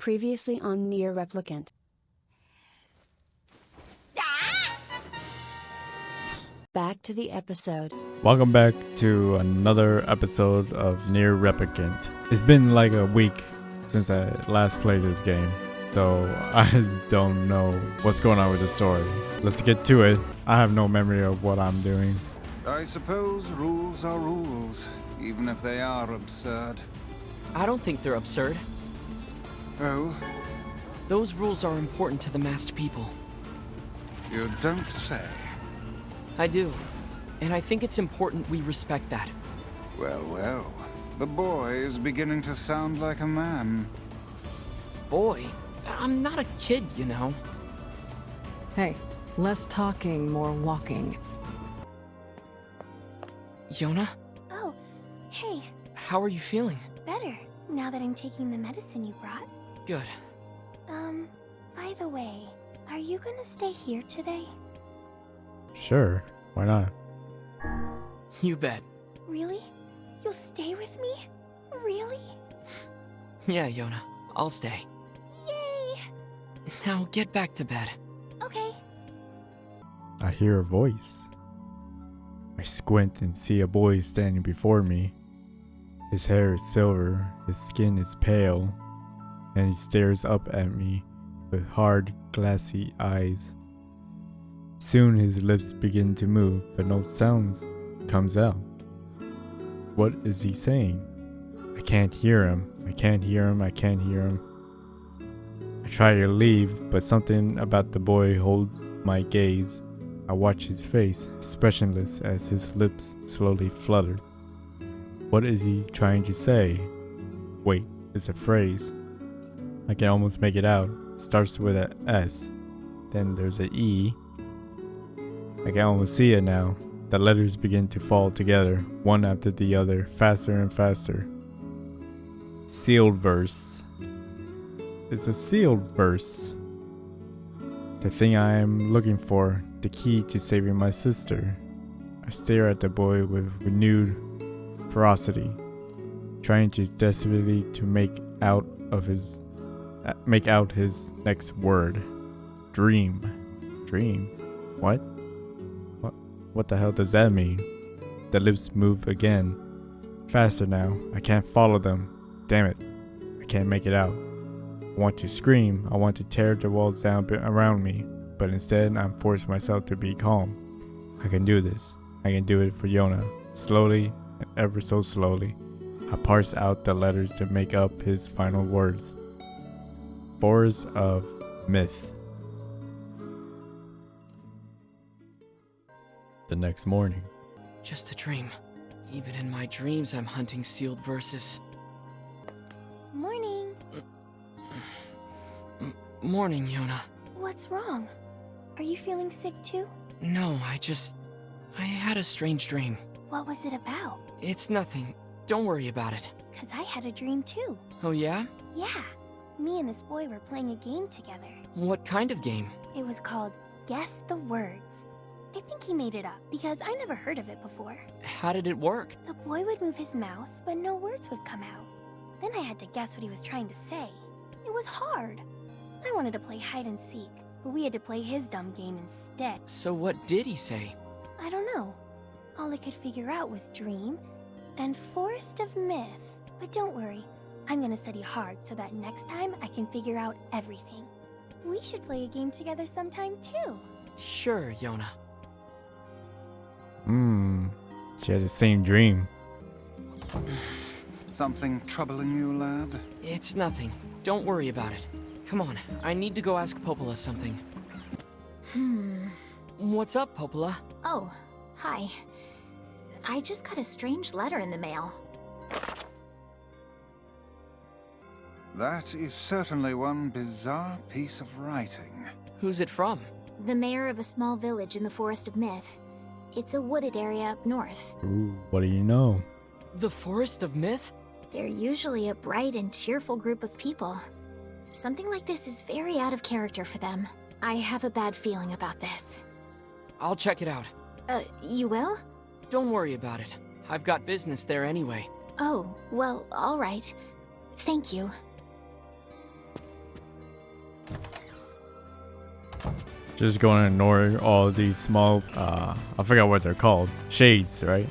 Previously on Nier Replicant. Back to the episode. Welcome back to another episode of Nier Replicant. It's been like a week since I last played this game, so I don't know what's going on with the story. Let's get to it. I have no memory of what I'm doing. I suppose rules are rules, even if they are absurd. I don't think they're absurd. Oh? Those rules are important to the masked people. You don't say. I do. And I think it's important we respect that. Well, well. The boy is beginning to sound like a man. Boy, I'm not a kid, you know. Hey, less talking, more walking. Yona? Oh, hey, How are you feeling? better, now that I'm taking the medicine you brought. Good. By the way, are you gonna stay here today? Sure, why not? You bet. Really? You'll stay with me? Really? Yeah, Yona. I'll stay. Yay! Now get back to bed. Okay. I hear a voice. I squint and see a boy standing before me. His hair is silver, his skin is pale, and he stares up at me with hard, glassy eyes. Soon his lips begin to move, but no sounds comes out. What is he saying? I can't hear him. I can't hear him. I can't hear him. I try to leave, but something about the boy holds my gaze. I watch his face, expressionless as his lips slowly flutter. What is he trying to say? Wait, it's a phrase. I can almost make it out. It starts with an S. Then there's an E. I can almost see it now. The letters begin to fall together, one after the other, faster and faster. Sealed verse. It's a sealed verse. The thing I am looking for, the key to saving my sister. I stare at the boy with renewed ferocity, trying to desperately to make out his next word. Dream. Dream? What? What the hell does that mean? The lips move again. Faster now. I can't follow them. Damn it. I can't make it out. I want to scream. I want to tear the walls down around me. But instead, I'm forcing myself to be calm. I can do this. I can do it for Yona. Slowly, and ever so slowly, I parse out the letters to make up his final words. Forest of Myth. The next morning. Just a dream. Even in my dreams, I'm hunting sealed verses. Morning. Morning, Yona. What's wrong? Are you feeling sick too? No, I had a strange dream. What was it about? It's nothing. Don't worry about it. 'Cause I had a dream too. Oh yeah? Yeah. Me and this boy were playing a game together. What kind of game? It was called Guess the Words. I think he made it up because I never heard of it before. How did it work? The boy would move his mouth, but no words would come out. Then I had to guess what he was trying to say. It was hard. I wanted to play hide and seek, but we had to play his dumb game instead. So what did he say? I don't know. All I could figure out was dream and forest of myth. But don't worry, I'm gonna study hard so that next time I can figure out everything. We should play a game together sometime too. Sure, Yona. She had the same dream. Something troubling you, lad? It's nothing. Don't worry about it. Come on, I need to go ask Popola something. What's up, Popola? Oh, hi. I just got a strange letter in the mail. That is certainly one bizarre piece of writing. Who's it from? The mayor of a small village in the Forest of Myth. It's a wooded area up north. Ooh, what do you know? The Forest of Myth? They're usually a bright and cheerful group of people. Something like this is very out of character for them. I have a bad feeling about this. I'll check it out. You will? Don't worry about it. I've got business there anyway. Oh, well, all right. Thank you. Just gonna ignore all these small, I forgot what they're called. Shades, right?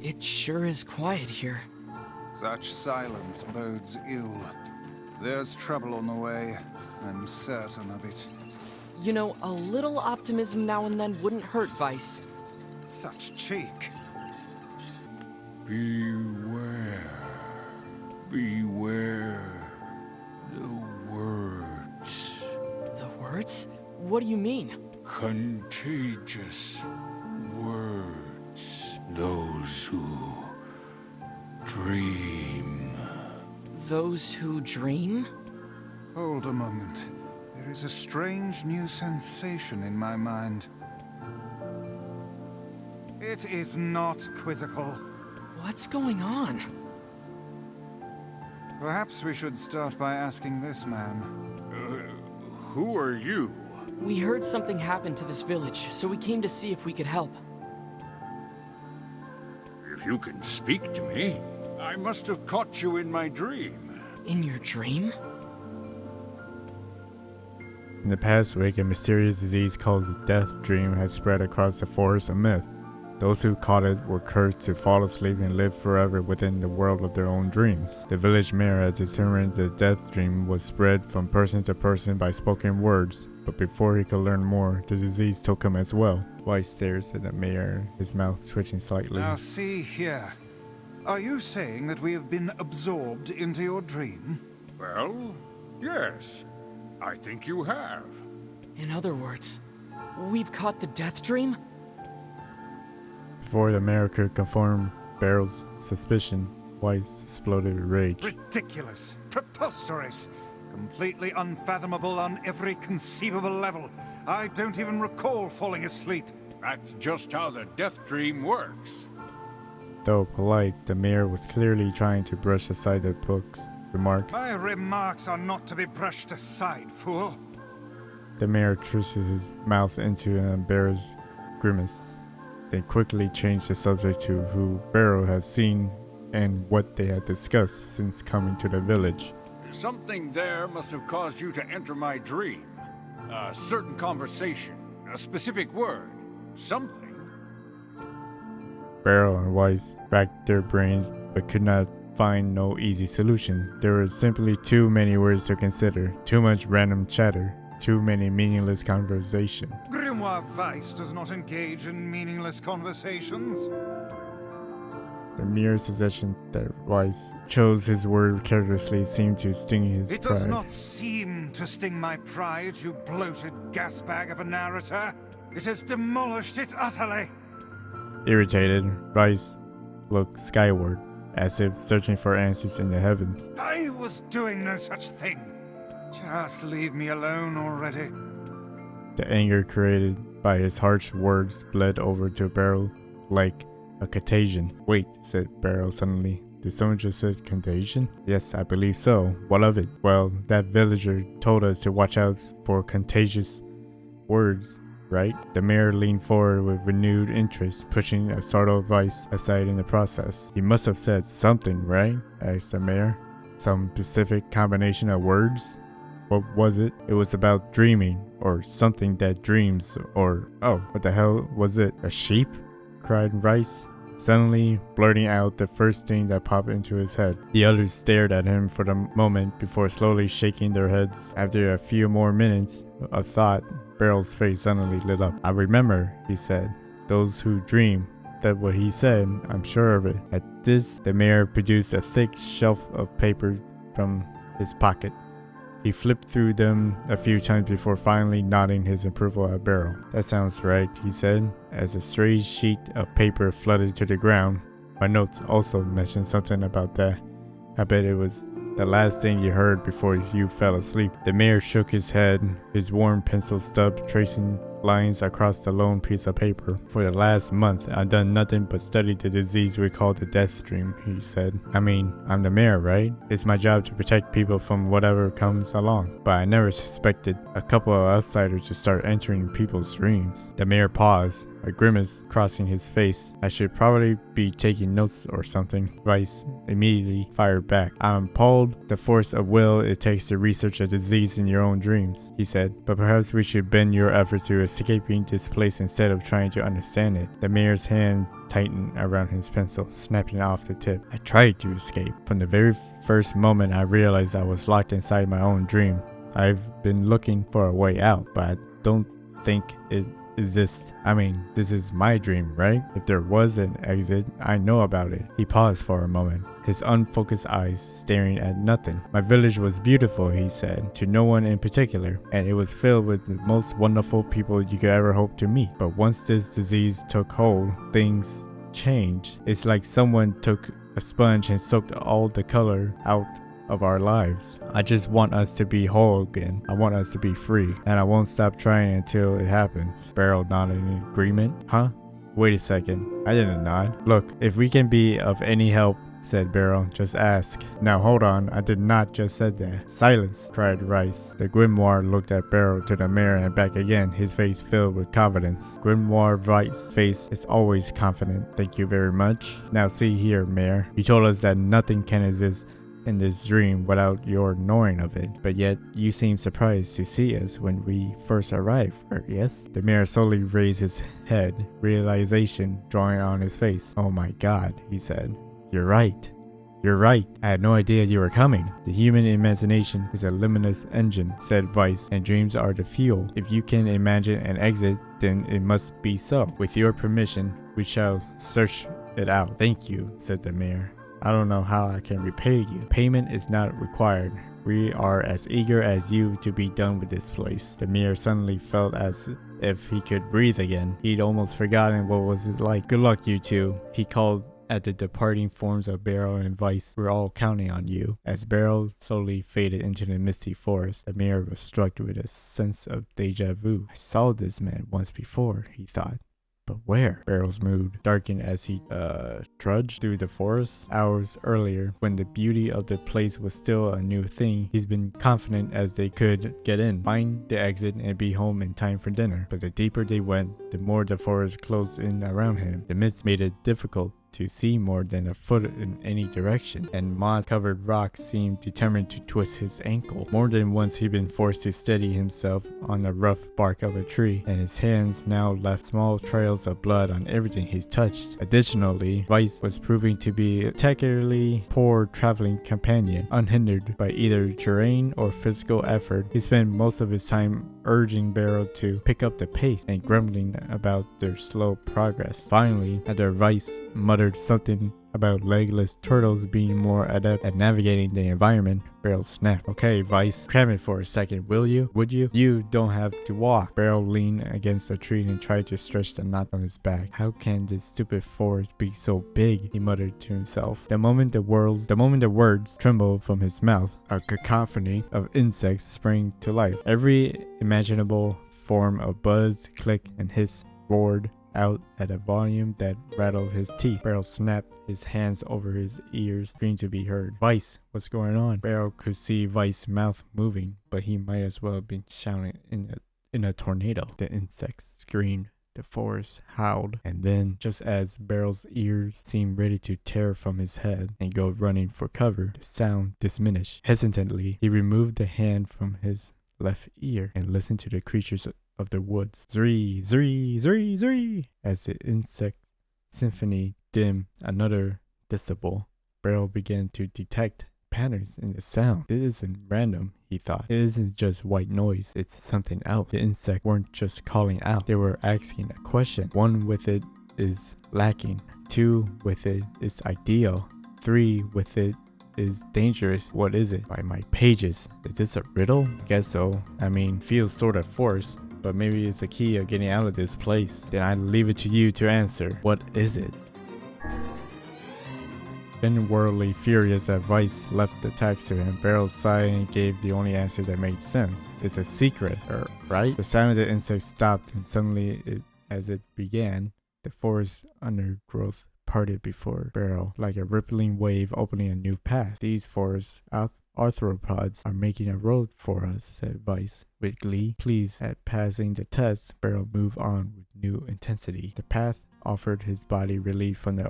It sure is quiet here. Such silence bodes ill. There's trouble on the way. I'm certain of it. You know, a little optimism now and then wouldn't hurt, Vice. Such cheek. Beware. Beware. The words. The words? What do you mean? Contagious words. Those who dream. Those who dream? Hold a moment. There is a strange new sensation in my mind. It is not quizzical. What's going on? Perhaps we should start by asking this man. Who are you? We heard something happened to this village, so we came to see if we could help. If you can speak to me, I must have caught you in my dream. In your dream? In the past week, a mysterious disease called the Death Dream has spread across the forest of myth. Those who caught it were cursed to fall asleep and live forever within the world of their own dreams. The village mayor had determined the Death Dream was spread from person to person by spoken words, but before he could learn more, the disease took him as well. White stares at the mayor, his mouth twitching slightly. Now see here. Are you saying that we have been absorbed into your dream? Well, yes. I think you have. In other words, we've caught the Death Dream? Before the mayor could confirm Barrel's suspicion, Weiss exploded with rage. Ridiculous. Preposterous. Completely unfathomable on every conceivable level. I don't even recall falling asleep. That's just how the death dream works. Though polite, the mayor was clearly trying to brush aside the book's remarks. My remarks are not to be brushed aside, fool. The mayor twisted his mouth into an embarrassed grimace, then quickly changed the subject to who Barrow had seen and what they had discussed since coming to the village. Something there must have caused you to enter my dream. A certain conversation, a specific word, something. Barrow and Weiss racked their brains but could not find no easy solution. There were simply too many words to consider, too much random chatter, too many meaningless conversation. Grimoire Weiss does not engage in meaningless conversations. The mere suggestion that Weiss chose his word carelessly seemed to sting his It pride. does not seem to sting my pride, you bloated gasbag of a narrator. It has demolished it utterly. Irritated, Weiss looked skyward, as if searching for answers in the heavens. I was doing no such thing. Just leave me alone already. The anger created by his harsh words bled over to Barrow like a contagion. Wait, said Barrow suddenly. Did someone just say contagion? Yes, I believe so. What of it? Well, that villager told us to watch out for contagious words, right? The mayor leaned forward with renewed interest, pushing a startled Weiss aside in the process. He must have said something, right? Asked the mayor. Some specific combination of words? What was it? It was about dreaming, or something that dreams, or oh, what the hell was it? A sheep? Cried Weiss, suddenly blurting out the first thing that popped into his head. The others stared at him for the moment before slowly shaking their heads. After a few more minutes of thought, Barrel's face suddenly lit up. I remember, he said. Those who dream. That what he said, I'm sure of it. At this, the mayor produced a thick shelf of paper from his pocket. He flipped through them a few times before finally nodding his approval at Barrel. That sounds right, he said, as a stray sheet of paper flooded to the ground. My notes also mentioned something about that. I bet it was the last thing you heard before you fell asleep. The mayor shook his head, his worn pencil stub tracing lines across the lone piece of paper. For the last month, I've done nothing but study the disease we call the death dream, he said. I mean, I'm the mayor, right? It's my job to protect people from whatever comes along. But I never suspected a couple of outsiders to start entering people's dreams. The mayor paused, a grimace crossing his face. I should probably be taking notes or something. Vice immediately fired back. I'm appalled the force of will it takes to research a disease in your own dreams, he said. But perhaps we should bend your efforts to escaping this place instead of trying to understand it. The mayor's hand tightened around his pencil, snapping off the tip. I tried to escape. From the very first moment I realized I was locked inside my own dream. I've been looking for a way out, but I don't think it exists. I mean, this is my dream, right? If there was an exit, I know about it. He paused for a moment, his unfocused eyes staring at nothing. My village was beautiful, he said, to no one in particular, and it was filled with the most wonderful people you could ever hope to meet. But once this disease took hold, things changed. It's like someone took a sponge and soaked all the color out of our lives. I just want us to be whole again. I want us to be free, and I won't stop trying until it happens. Beryl nodded in agreement. Huh? Wait a second. I didn't nod. Look, if we can be of any help, said Beryl, just ask. Now hold on, I did not just said that. Silence, cried Rice. The Grimoire looked at Beryl, to the mayor, and back again, his face filled with confidence. Grimoire Rice's face is always confident. Thank you very much. Now see here, Mayor. You told us that nothing can exist in this dream without your knowing of it, but yet you seem surprised to see us when we first arrived, yes? The mayor slowly raised his head, realization drawing on his face. Oh my god, he said. You're right. You're right. I had no idea you were coming. The human imagination is a limitless engine, said Vice, and dreams are the fuel. If you can imagine an exit, then it must be so. With your permission, we shall search it out. Thank you, said the mayor. I don't know how I can repay you. Payment is not required. We are as eager as you to be done with this place. The mayor suddenly felt as if he could breathe again. He'd almost forgotten what was it like. Good luck, you two, he called at the departing forms of Beryl and Vice. We're all counting on you. As Beryl slowly faded into the misty forest, the mayor was struck with a sense of deja vu. I saw this man once before, he thought. But where? Beryl's mood darkened as he trudged through the forest. Hours earlier, when the beauty of the place was still a new thing, he's been confident as they could get in, find the exit, and be home in time for dinner. But the deeper they went, the more the forest closed in around him. The mist made it difficult to see more than a foot in any direction, and moss-covered rocks seemed determined to twist his ankle. More than once he'd been forced to steady himself on the rough bark of a tree, and his hands now left small trails of blood on everything he touched. Additionally, Vice was proving to be a particularly poor traveling companion. Unhindered by either terrain or physical effort, he spent most of his time urging Beryl to pick up the pace and grumbling about their slow progress. Finally, after Vice muttered something about legless turtles being more adept at navigating the environment, Beryl snapped. Okay, Vice, cram it for a second, will you? Would you? You don't have to walk. Beryl leaned against a tree and tried to stretch the knot on his back. How can this stupid forest be so big? He muttered to himself. The moment the words trembled from his mouth, a cacophony of insects sprang to life. Every imaginable form of buzz, click, and hiss roared out at a volume that rattled his teeth. Beryl snapped his hands over his ears, screamed to be heard. Vice, what's going on? Beryl could see Vice's mouth moving, but he might as well have been shouting in a tornado. The insects screamed, the forest howled, and then, just as Beryl's ears seemed ready to tear from his head and go running for cover, the sound diminished. Hesitantly, he removed the hand from his left ear and listened to the creatures of the woods. Zree, zree, zree, zree. As the insect symphony dimmed another decibel, Beryl began to detect patterns in the sound. It isn't random, he thought. It isn't just white noise, it's something else. The insects weren't just calling out, they were asking a question. 1 with it is lacking. 2 with it is ideal. 3 with it is dangerous. What is it? By my pages. Is this a riddle? Guess so. I mean, feels sort of forced, but maybe it's the key of getting out of this place. Then I leave it to you to answer. What is it? inwardly furious that Vice left the text to him. Beryl sighed and gave the only answer that made sense. It's a secret, right? The sound of the insect stopped, and suddenly, as it began, the forest undergrowth parted before Beryl, like a rippling wave opening a new path. These forest arthropods are making a road for us, said Vice with glee. Pleased at passing the test, Beryl moved on with new intensity. The path offered his body relief from the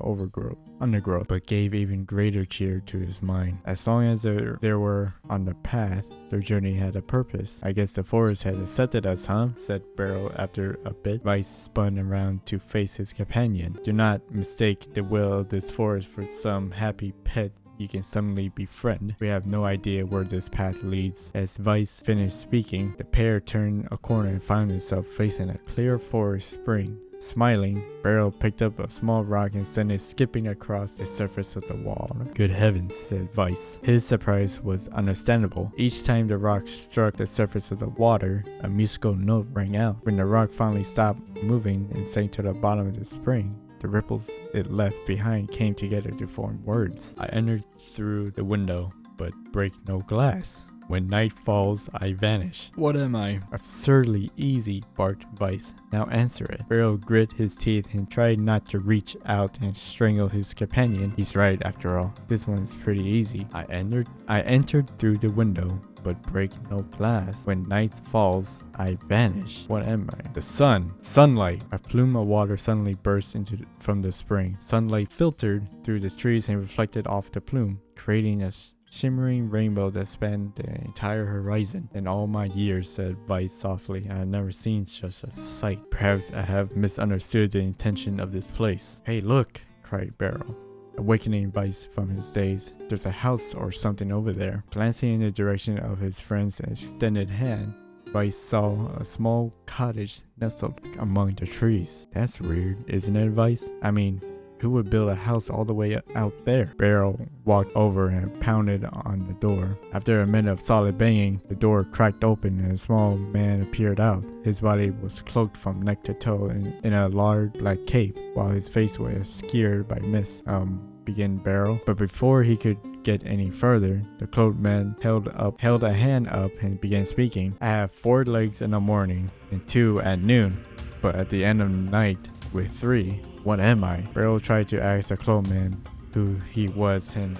undergrowth, but gave even greater cheer to his mind. As long as they were on the path, their journey had a purpose. I guess the forest had accepted us, huh? Said Beryl after a bit. Vice spun around to face his companion. Do not mistake the will of this forest for some happy pet you can suddenly befriend. We have no idea where this path leads. As Vice finished speaking, the pair turned a corner and found themselves facing a clear forest spring. Smiling, Beryl picked up a small rock and sent it skipping across the surface of the wall. Good heavens, said Vice. His surprise was understandable. Each time the rock struck the surface of the water, a musical note rang out. When the rock finally stopped moving and sank to the bottom of the spring, the ripples it left behind came together to form words. I entered through the window, but break no glass. When night falls, I vanish. What am I? Absurdly easy, barked Vice. Now answer it. Beryl grit his teeth and tried not to reach out and strangle his companion. He's right, after all. This one is pretty easy. I entered through the window, but break no glass. When night falls, I vanish. What am I? The sun. Sunlight. A plume of water suddenly burst from the spring. Sunlight filtered through the trees and reflected off the plume, creating a shimmering rainbow that spanned the entire horizon. In all my years, said Vice softly, I have never seen such a sight. Perhaps I have misunderstood the intention of this place. Hey, look, cried Beryl, awakening Vice from his daze. There's a house or something over there. Glancing in the direction of his friend's extended hand, Vice saw a small cottage nestled among the trees. That's weird, isn't it, Vice? I mean, who would build a house all the way out there? Beryl walked over and pounded on the door. After a minute of solid banging, the door cracked open and a small man appeared out. His body was cloaked from neck to toe in a large black cape, while his face was obscured by mist. Began Beryl. But before he could get any further, the cloaked man held a hand up and began speaking. I have 4 legs in the morning and 2 at noon, but at the end of the night with 3. What am I? Beryl tried to ask the cloaked man who he was and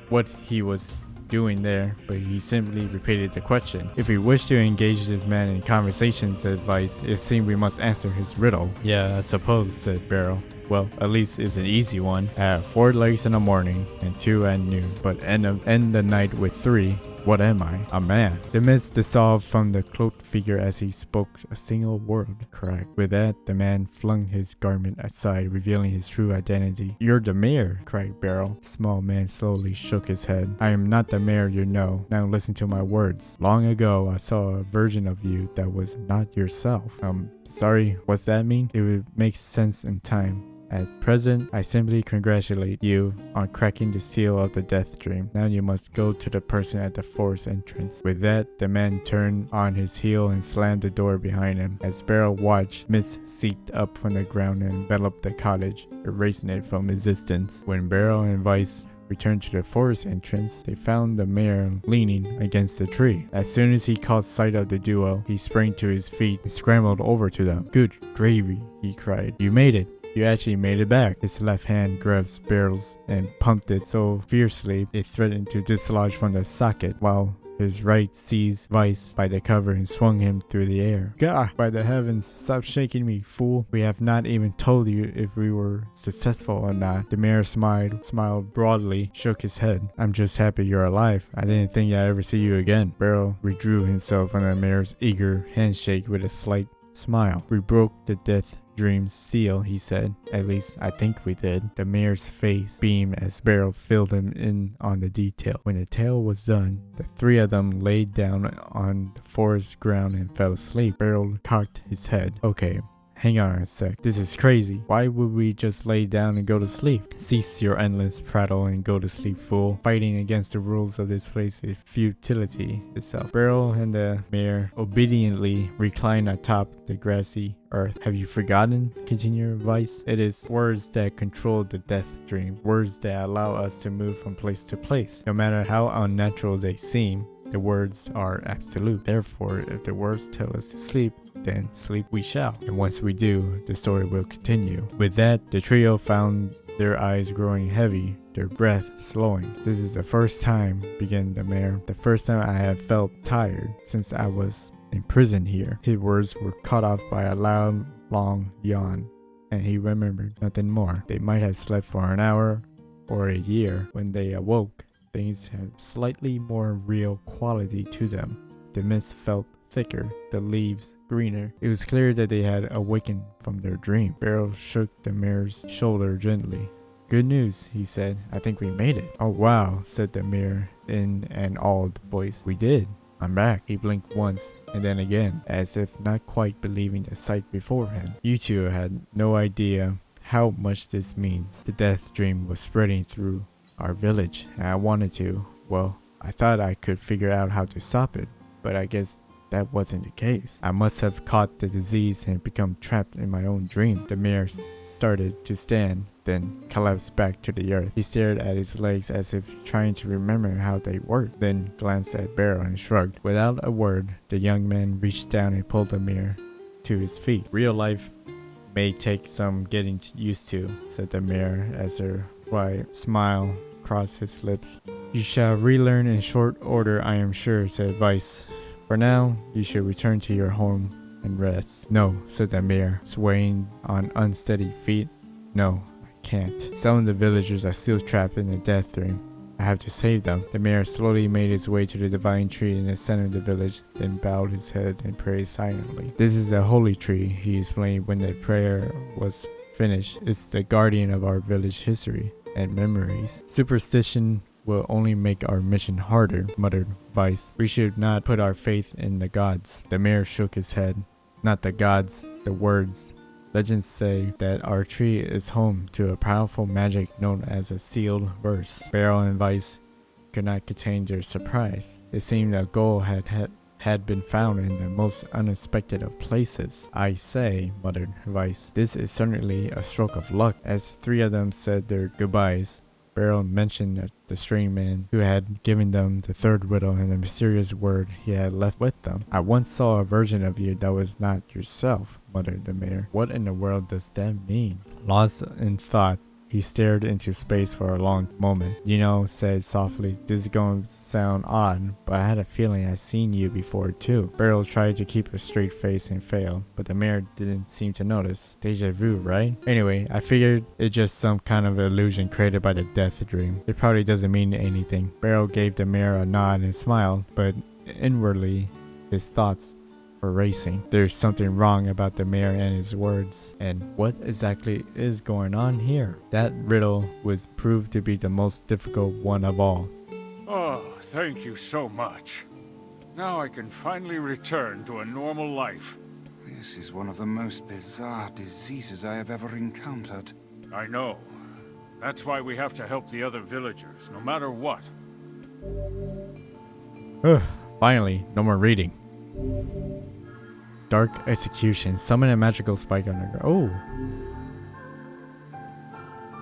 what he was doing there, but he simply repeated the question. If we wish to engage this man in conversation, said Vice, it seems we must answer his riddle. Yeah, I suppose, said Beryl. Well, at least it's an easy one. I have 4 legs in the morning and 2 at noon, but end the night with 3. What am I? A man. The mist dissolved from the cloaked figure as he spoke a single word. Correct. With that, the man flung his garment aside, revealing his true identity. You're the mayor, cried Beryl. The small man slowly shook his head. I am not the mayor you know. Now listen to my words. Long ago, I saw a version of you that was not yourself. Sorry, what's that mean? It would make sense in time. At present, I simply congratulate you on cracking the seal of the death dream. Now you must go to the person at the forest entrance. With that, the man turned on his heel and slammed the door behind him. As Beryl watched, mist seeped up from the ground and enveloped the cottage, erasing it from existence. When Beryl and Vice returned to the forest entrance, they found the mayor leaning against the tree. As soon as he caught sight of the duo, he sprang to his feet and scrambled over to them. Good gravy, he cried. You made it. You actually made it back. His left hand grabbed Beryl's and pumped it so fiercely it threatened to dislodge from the socket, while his right seized Vice by the cover and swung him through the air. Gah! By the heavens, stop shaking me, fool. We have not even told you if we were successful or not. The mayor smiled broadly, shook his head. I'm just happy you're alive. I didn't think I'd ever see you again. Beryl withdrew himself from the mayor's eager handshake with a slight smile. We broke the death dream's seal, he said. At least I think we did. The mayor's face beamed as Beryl filled him in on the detail. When the tale was done, the 3 of them laid down on the forest ground and fell asleep. Beryl cocked his head. Okay, hang on a sec. This is crazy. Why would we just lay down and go to sleep? Cease your endless prattle and go to sleep, fool. Fighting against the rules of this place is futility itself. Beryl and the mayor obediently recline atop the grassy earth. Have you forgotten? Continued Vice. It is words that control the death dream. Words that allow us to move from place to place. No matter how unnatural they seem, the words are absolute. Therefore, if the words tell us to sleep, then sleep we shall. And once we do, the story will continue. With that, the trio found their eyes growing heavy, their breath slowing. This is the first time, began the mayor, the first time I have felt tired since I was imprisoned here. His words were cut off by a loud, long yawn, and he remembered nothing more. They might have slept for an hour or a year. When they awoke, things had slightly more real quality to them. The mist felt thicker, the leaves greener. It was clear that they had awakened from their dream. Beryl shook the mayor's shoulder gently. Good news, he said. I think we made it. Oh wow, said the mayor in an awed voice. We did. I'm back. He blinked once and then again, as if not quite believing the sight before him. You two had no idea how much this means. The death dream was spreading through our village, and I wanted to. Well, I thought I could figure out how to stop it, but I guess that wasn't the case. I must have caught the disease and become trapped in my own dream. The mayor started to stand, then collapsed back to the earth. He stared at his legs as if trying to remember how they worked, then glanced at Beryl and shrugged. Without a word, the young man reached down and pulled the mayor to his feet. Real life may take some getting used to, said the mayor as a wide smile crossed his lips. You shall relearn in short order, I am sure, said Vice. For now, you should return to your home and rest. No, said the mayor, swaying on unsteady feet. No, I can't. Some of the villagers are still trapped in the death dream. I have to save them. The mayor slowly made his way to the divine tree in the center of the village, then bowed his head and prayed silently. This is a holy tree, he explained when the prayer was finished. It's the guardian of our village history and memories. Superstition will only make our mission harder, muttered Vice. We should not put our faith in the gods. The mayor shook his head. Not the gods, the words. Legends say that our tree is home to a powerful magic known as a sealed verse. Beryl and Vice could not contain their surprise. It seemed a goal had been found in the most unexpected of places. I say, muttered Vice, this is certainly a stroke of luck. As three of them said their goodbyes, Beryl mentioned the strange man who had given them the third riddle and the mysterious word he had left with them. I once saw a version of you that was not yourself, muttered the mayor. What in the world does that mean? Lost in thought, he stared into space for a long moment. You know, said softly, this is going to sound odd, but I had a feeling I'd seen you before too. Beryl tried to keep a straight face and failed, but the mayor didn't seem to notice. Deja vu, right? Anyway, I figured it's just some kind of illusion created by the death dream. It probably doesn't mean anything. Beryl gave the mayor a nod and smiled, but inwardly, his thoughts were racing. There's something wrong about the mayor and his words. And what exactly is going on here? That riddle would prove to be the most difficult one of all. Oh, thank you so much. Now I can finally return to a normal life. This is one of the most bizarre diseases I have ever encountered. I know. That's why we have to help the other villagers, no matter what. Finally, no more reading. Dark execution. Summon a magical spike on the ground. Oh.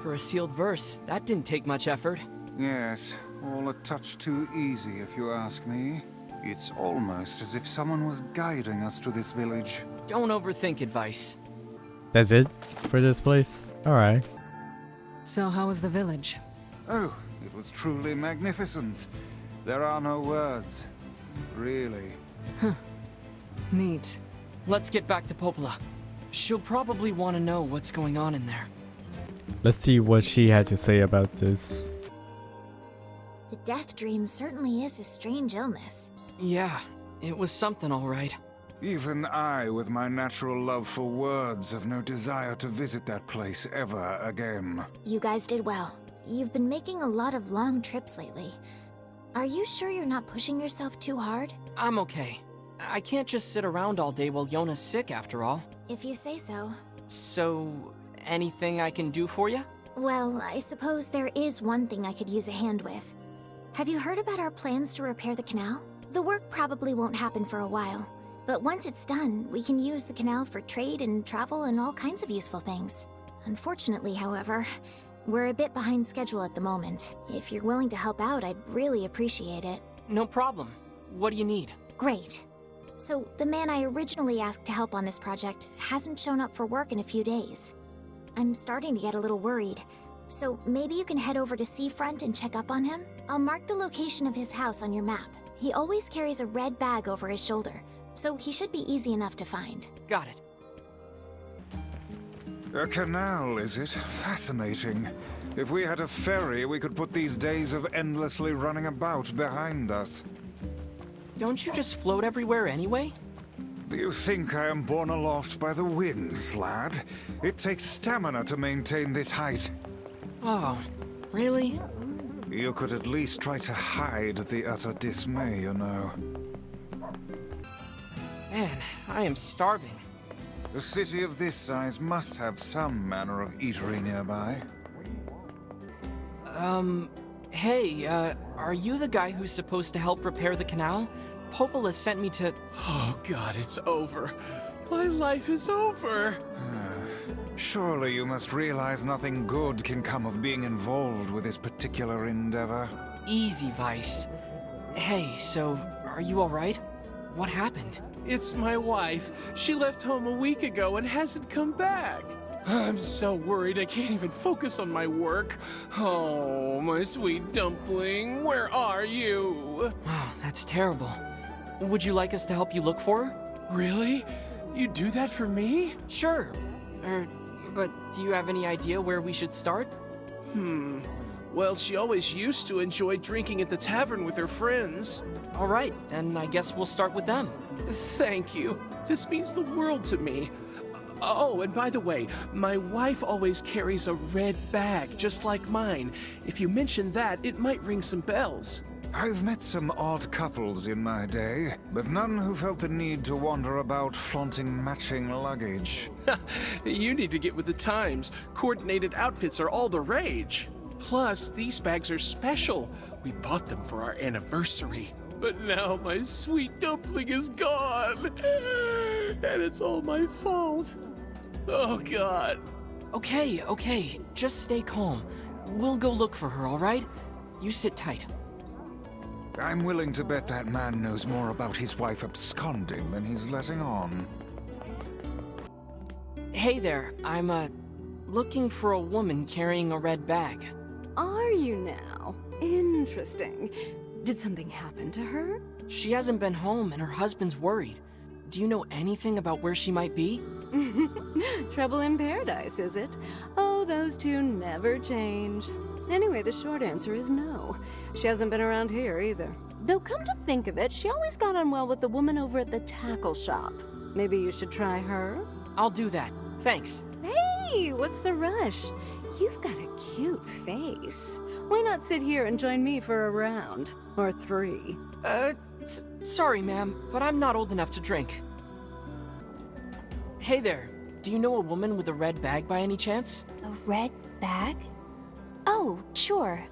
For a sealed verse, that didn't take much effort. Yes, all a touch too easy if you ask me. It's almost as if someone was guiding us to this village. Don't overthink advice. That's it for this place? Alright. So how was the village? Oh, it was truly magnificent. There are no words. Really. Neat. Let's get back to Popola. She'll probably want to know what's going on in there. Let's see what she had to say about this. The death dream certainly is a strange illness. Yeah, it was something all right. Even I, with my natural love for words, have no desire to visit that place ever again. You guys did well. You've been making a lot of long trips lately. Are you sure you're not pushing yourself too hard? I'm okay. I can't just sit around all day while Yona's sick after all. If you say so. So, anything I can do for you? Well, I suppose there is one thing I could use a hand with. Have you heard about our plans to repair the canal? The work probably won't happen for a while, but once it's done, we can use the canal for trade and travel and all kinds of useful things. Unfortunately, however, we're a bit behind schedule at the moment. If you're willing to help out, I'd really appreciate it. No problem. What do you need? Great. So, the man I originally asked to help on this project hasn't shown up for work in a few days. I'm starting to get a little worried. So, maybe you can head over to Seafront and check up on him? I'll mark the location of his house on your map. He always carries a red bag over his shoulder, so he should be easy enough to find. Got it. A canal, is it? Fascinating. If we had a ferry, we could put these days of endlessly running about behind us. Don't you just float everywhere anyway? Do you think I am borne aloft by the winds, lad? It takes stamina to maintain this height. Oh, really? You could at least try to hide the utter dismay, you know. Man, I am starving. A city of this size must have some manner of eatery nearby. Hey, are you the guy who's supposed to help repair the canal? Popola sent me to... Oh god, it's over. My life is over. Surely you must realize nothing good can come of being involved with this particular endeavor. Easy, Vice. Hey, so, are you alright? What happened? It's my wife. She left home a week ago and hasn't come back. I'm so worried I can't even focus on my work. Oh, my sweet dumpling, where are you? Wow, that's terrible. Would you like us to help you look for her? Really? You do that for me? Sure. But do you have any idea where we should start? Well, she always used to enjoy drinking at the tavern with her friends. Alright, then I guess we'll start with them. Thank you. This means the world to me. Oh, and by the way, my wife always carries a red bag, just like mine. If you mention that, it might ring some bells. I've met some odd couples in my day, but none who felt the need to wander about flaunting matching luggage. You need to get with the times. Coordinated outfits are all the rage. Plus, these bags are special. We bought them for our anniversary. But now my sweet dumpling is gone. And it's all my fault. Oh, God. Okay, just stay calm. We'll go look for her, alright? You sit tight. I'm willing to bet that man knows more about his wife absconding than he's letting on. Hey there, I'm, looking for a woman carrying a red bag. Are you now? Interesting. Did something happen to her? She hasn't been home and her husband's worried. Do you know anything about where she might be? Trouble in paradise, is it? Oh, those two never change. Anyway, the short answer is no. She hasn't been around here either. Though come to think of it, she always got on well with the woman over at the tackle shop. Maybe you should try her? I'll do that. Thanks. Hey, what's the rush? You've got a cute face. Why not sit here and join me for a round? Or three? Sorry, ma'am, but I'm not old enough to drink. Hey there, do you know a woman with a red bag by any chance? A red bag? Oh, sure.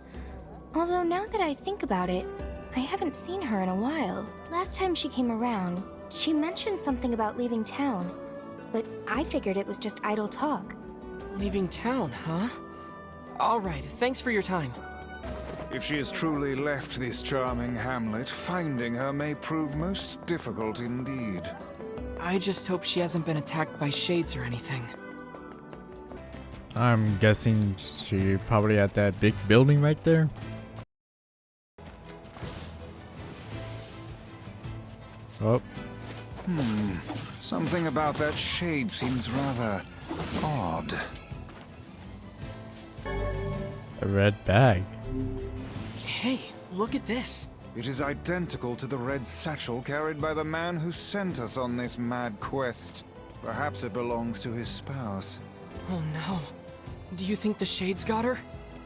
Although now that I think about it, I haven't seen her in a while. Last time she came around, she mentioned something about leaving town. But I figured it was just idle talk. Leaving town, huh? Alright, thanks for your time. If she has truly left this charming hamlet, finding her may prove most difficult indeed. I just hope she hasn't been attacked by shades or anything. I'm guessing she probably at that big building right there. Oh. Something about that shade seems rather odd. A red bag. Hey, look at this. It is identical to the red satchel carried by the man who sent us on this mad quest. Perhaps it belongs to his spouse. Oh no. Do you think the shades got her?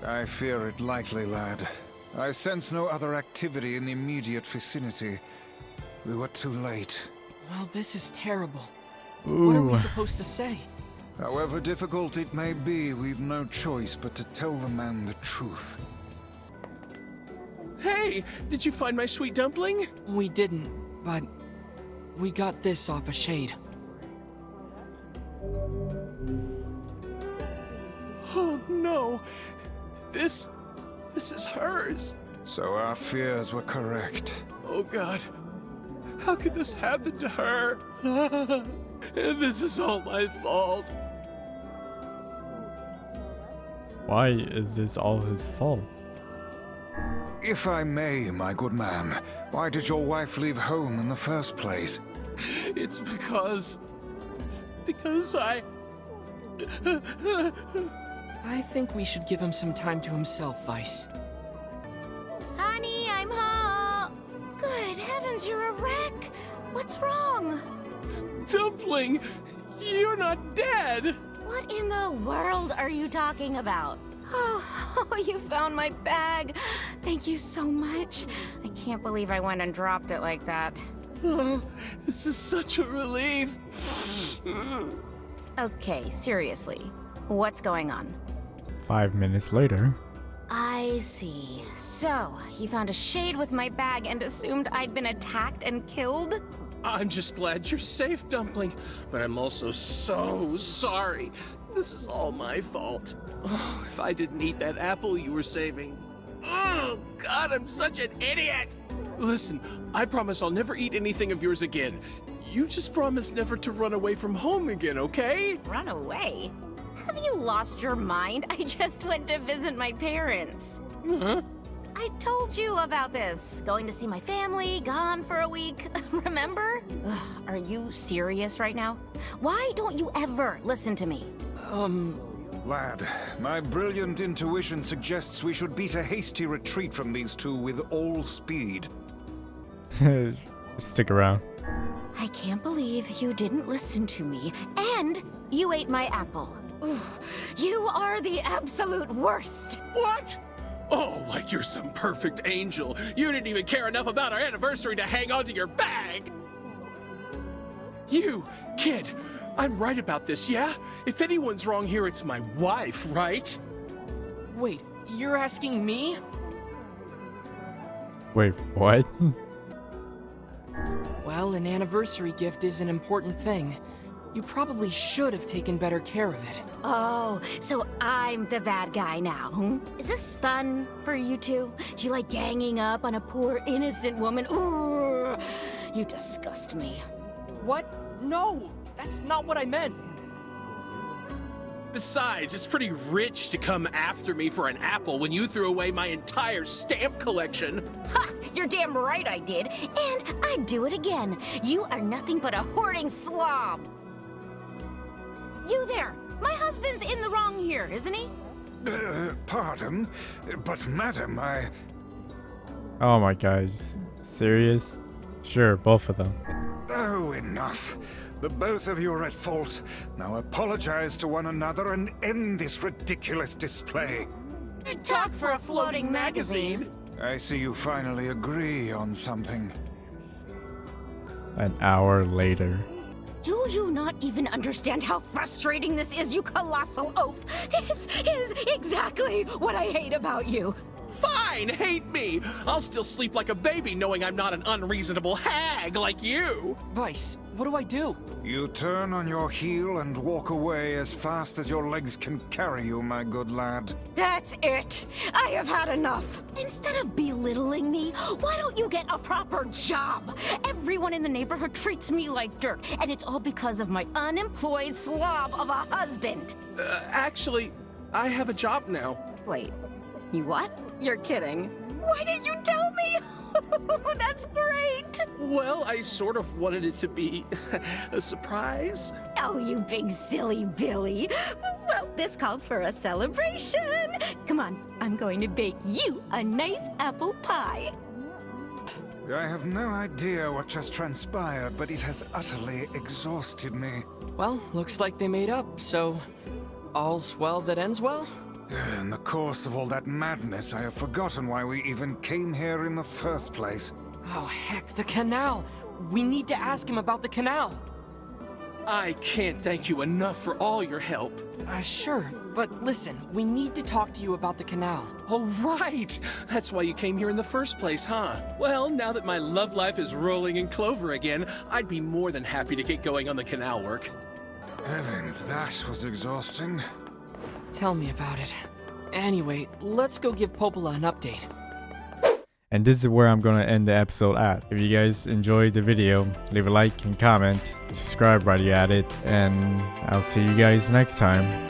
I fear it likely, lad. I sense no other activity in the immediate vicinity. We were too late. Well, this is terrible. What are we Ooh. supposed to say? However difficult it may be, we've no choice but to tell the man the truth. Hey, did you find my sweet dumpling? We didn't, but we got this off a shade. Oh no. This is hers. So our fears were correct. Oh God. How could this happen to her? And this is all my fault. Why is this all his fault? If I may, my good man, why did your wife leave home in the first place? It's because I... I think we should give him some time to himself, Vice. Honey, I'm home. Good heavens, you're a wreck. What's wrong? Dumpling, you're not dead. What in the world are you talking about? Oh, you found my bag. Thank you so much. I can't believe I went and dropped it like that. Oh, this is such a relief. Okay, seriously. What's going on? 5 minutes later. I see. So, you found a shade with my bag and assumed I'd been attacked and killed? I'm just glad you're safe, Dumpling, but I'm also so sorry. This is all my fault. Oh, if I didn't eat that apple you were saving. Oh, God, I'm such an idiot! Listen, I promise I'll never eat anything of yours again. You just promise never to run away from home again, okay? Run away? Have you lost your mind? I just went to visit my parents. Huh? I told you about this. Going to see my family, gone for a week. Remember? Ugh, are you serious right now? Why don't you ever listen to me? Lad, my brilliant intuition suggests we should beat a hasty retreat from these two with all speed. Stick around. I can't believe you didn't listen to me, and you ate my apple. Ugh, you are the absolute worst. What? Oh, like you're some perfect angel. You didn't even care enough about our anniversary to hang on to your bag. You, kid, I'm right about this, yeah? If anyone's wrong here, it's my wife, right? Wait, you're asking me? Wait, what? Well, an anniversary gift is an important thing. You probably should have taken better care of it. Oh, so I'm the bad guy now, hmm? Is this fun for you two? Do you like ganging up on a poor innocent woman? Ooh, you disgust me. What? No, that's not what I meant. Besides, it's pretty rich to come after me for an apple when you threw away my entire stamp collection. Ha! You're damn right I did, and I'd do it again. You are nothing but a hoarding slob. You there! My husband's in the wrong here, isn't he? Pardon, but madam, Oh my god, serious? Sure, both of them. Oh, enough. The both of you are at fault. Now apologize to one another and end this ridiculous display. Big talk for a floating magazine. I see you finally agree on something. An hour later. Do you not even understand how frustrating this is, you colossal oaf? This is exactly what I hate about you. Fine, hate me. I'll still sleep like a baby knowing I'm not an unreasonable hag like you. Vice, what do I do? You turn on your heel and walk away as fast as your legs can carry you, my good lad. That's it. I have had enough. Instead of belittling me, why don't you get a proper job? Everyone in the neighborhood treats me like dirt, and it's all because of my unemployed slob of a husband. Actually, I have a job now. Wait, you what? You're kidding. Why didn't you tell me? That's great. Well, I sort of wanted it to be a surprise. Oh, you big silly Billy. Well, this calls for a celebration. Come on, I'm going to bake you a nice apple pie. I have no idea what just transpired, but it has utterly exhausted me. Well, looks like they made up, so all's well that ends well? In the course of all that madness, I have forgotten why we even came here in the first place. Oh, heck, the canal! We need to ask him about the canal. I can't thank you enough for all your help. Sure, but listen, we need to talk to you about the canal. Oh, right! That's why you came here in the first place, huh? Well, now that my love life is rolling in clover again, I'd be more than happy to get going on the canal work. Heavens, that was exhausting. Tell me about it. Anyway, let's go give Popola an update. And this is where I'm gonna end the episode at. If you guys enjoyed the video, leave a like and comment, subscribe while you're at it, and I'll see you guys next time.